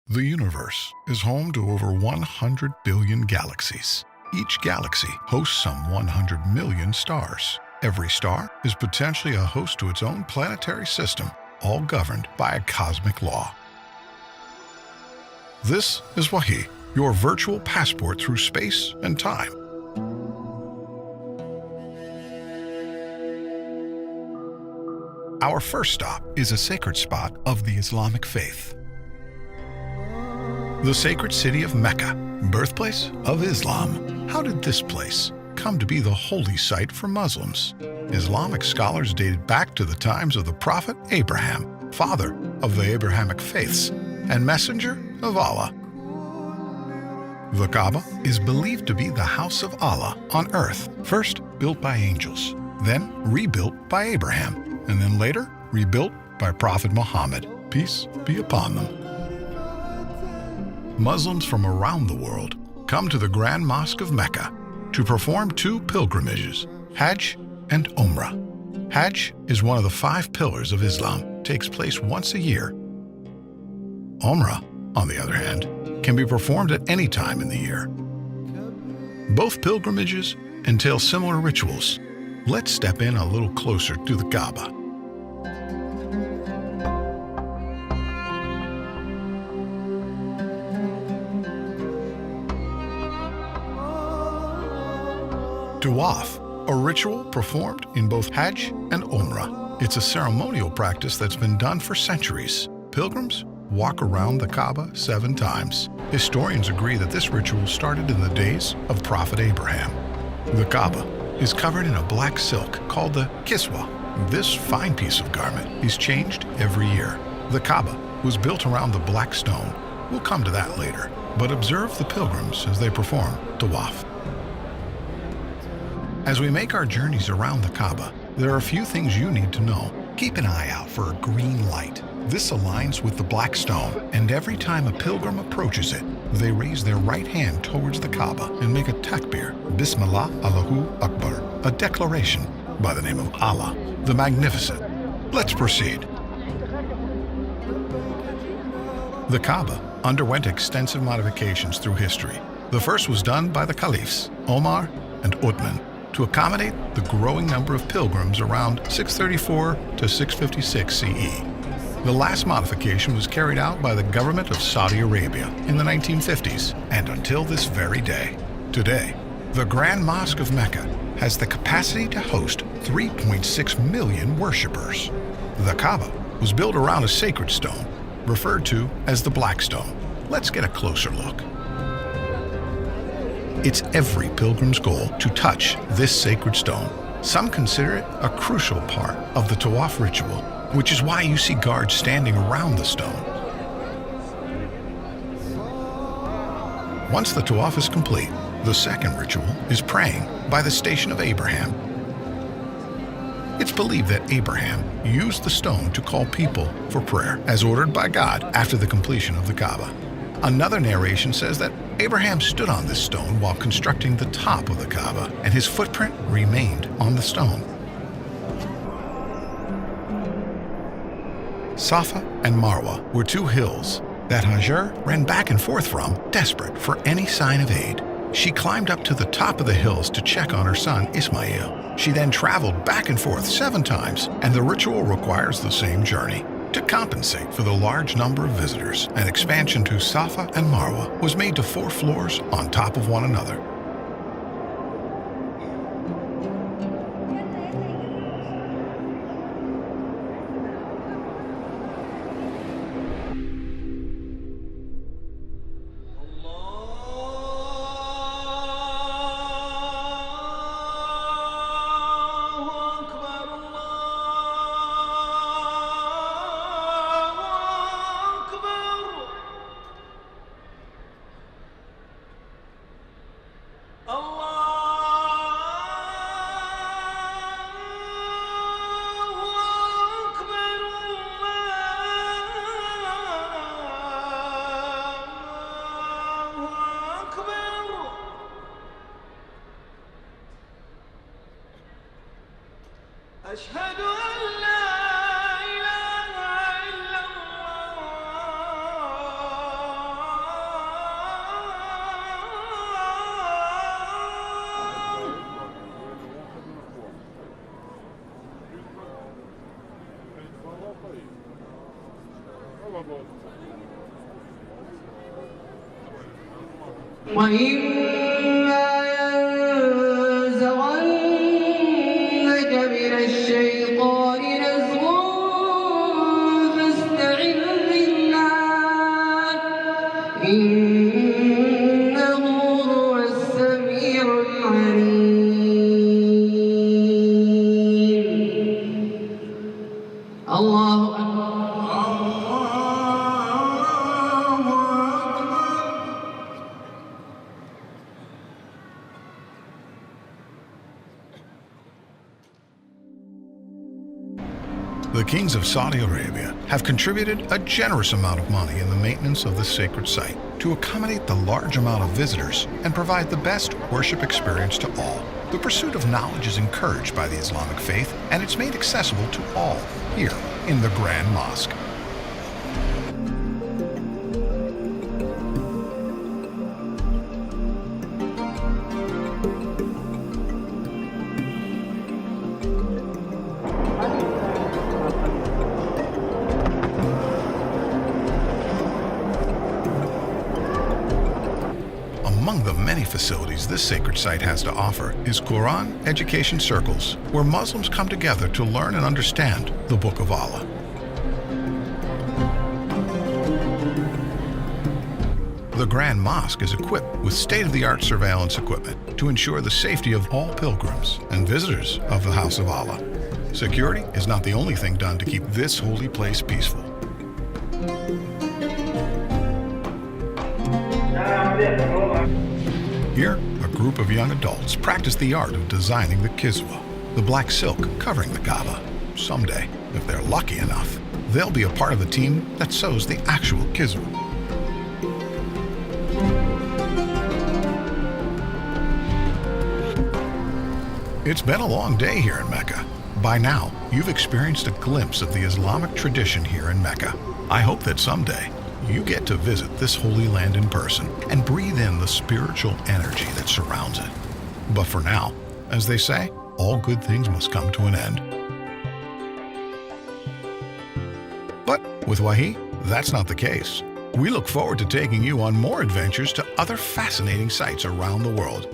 The universe is home to over 100 billion galaxies. Each galaxy hosts some 100 million stars. Every star is potentially a host to its own planetary system, all governed by a cosmic law. This is Wahi, your virtual passport through space and time. Our first stop is a sacred spot of the Islamic faith. The sacred city of Mecca, birthplace of Islam. How did this place come to be the holy site for Muslims? Islamic scholars dated back to the times of the Prophet Abraham, father of the Abrahamic faiths, and messenger of Allah. The Kaaba is believed to be the house of Allah on earth, first built by angels, then rebuilt by Abraham, and then later rebuilt by Prophet Muhammad, peace be upon them. Muslims from around the world come to the Grand Mosque of Mecca to perform two pilgrimages, Hajj and Umrah. Hajj is one of the 5 pillars of Islam, takes place once a year. Umrah, on the other hand, can be performed at any time in the year. Both pilgrimages entail similar rituals. Let's step in a little closer to the Kaaba. Tawaf, a ritual performed in both Hajj and Umrah. It's a ceremonial practice that's been done for centuries. Pilgrims walk around the Kaaba 7 times. Historians agree that this ritual started in the days of Prophet Abraham. The Kaaba is covered in a black silk called the kiswa. This fine piece of garment is changed every year. The Kaaba was built around the black stone. We'll come to that later, but observe the pilgrims as they perform Tawaf. As we make our journeys around the Kaaba, there are a few things you need to know. Keep an eye out for a green light. This aligns with the black stone, and every time a pilgrim approaches it, they raise their right hand towards the Kaaba and make a takbir, Bismillah Allahu Akbar, a declaration by the name of Allah, the Magnificent. Let's proceed. The Kaaba underwent extensive modifications through history. The first was done by the caliphs, Omar and Uthman, to accommodate the growing number of pilgrims around 634 to 656 CE. The last modification was carried out by the government of Saudi Arabia in the 1950s and until this very day. Today, the Grand Mosque of Mecca has the capacity to host 3.6 million worshippers. The Kaaba was built around a sacred stone, referred to as the Black Stone. Let's get a closer look. It's every pilgrim's goal to touch this sacred stone. Some consider it a crucial part of the Tawaf ritual, which is why you see guards standing around the stone. Once the Tawaf is complete, the second ritual is praying by the Station of Abraham. It's believed that Abraham used the stone to call people for prayer, as ordered by God after the completion of the Kaaba. Another narration says that Abraham stood on this stone while constructing the top of the Kaaba, and his footprint remained on the stone. Safa and Marwa were 2 hills that Hajar ran back and forth from, desperate for any sign of aid. She climbed up to the top of the hills to check on her son Ismail. She then traveled back and forth 7 times, and the ritual requires the same journey. To compensate for the large number of visitors, an expansion to Safa and Marwa was made to 4 floors on top of one another. وإما ينزغنك من الشيطان نزغ فاستعذ بالله إنه هو السميع العليم. الله أكبر. The kings of Saudi Arabia have contributed a generous amount of money in the maintenance of this sacred site to accommodate the large amount of visitors and provide the best worship experience to all. The pursuit of knowledge is encouraged by the Islamic faith, and it's made accessible to all here in the Grand Mosque. Among the many facilities this sacred site has to offer is Quran education circles, where Muslims come together to learn and understand the Book of Allah. The Grand Mosque is equipped with state-of-the-art surveillance equipment to ensure the safety of all pilgrims and visitors of the House of Allah. Security is not the only thing done to keep this holy place peaceful. Here, a group of young adults practice the art of designing the kiswa, the black silk covering the Kaaba. Someday, if they're lucky enough, they'll be a part of the team that sews the actual kiswa. It's been a long day here in Mecca. By now, you've experienced a glimpse of the Islamic tradition here in Mecca. I hope that someday you get to visit this holy land in person and breathe in the spiritual energy that surrounds it. But for now, as they say, all good things must come to an end. But with Wahi, that's not the case. We look forward to taking you on more adventures to other fascinating sites around the world.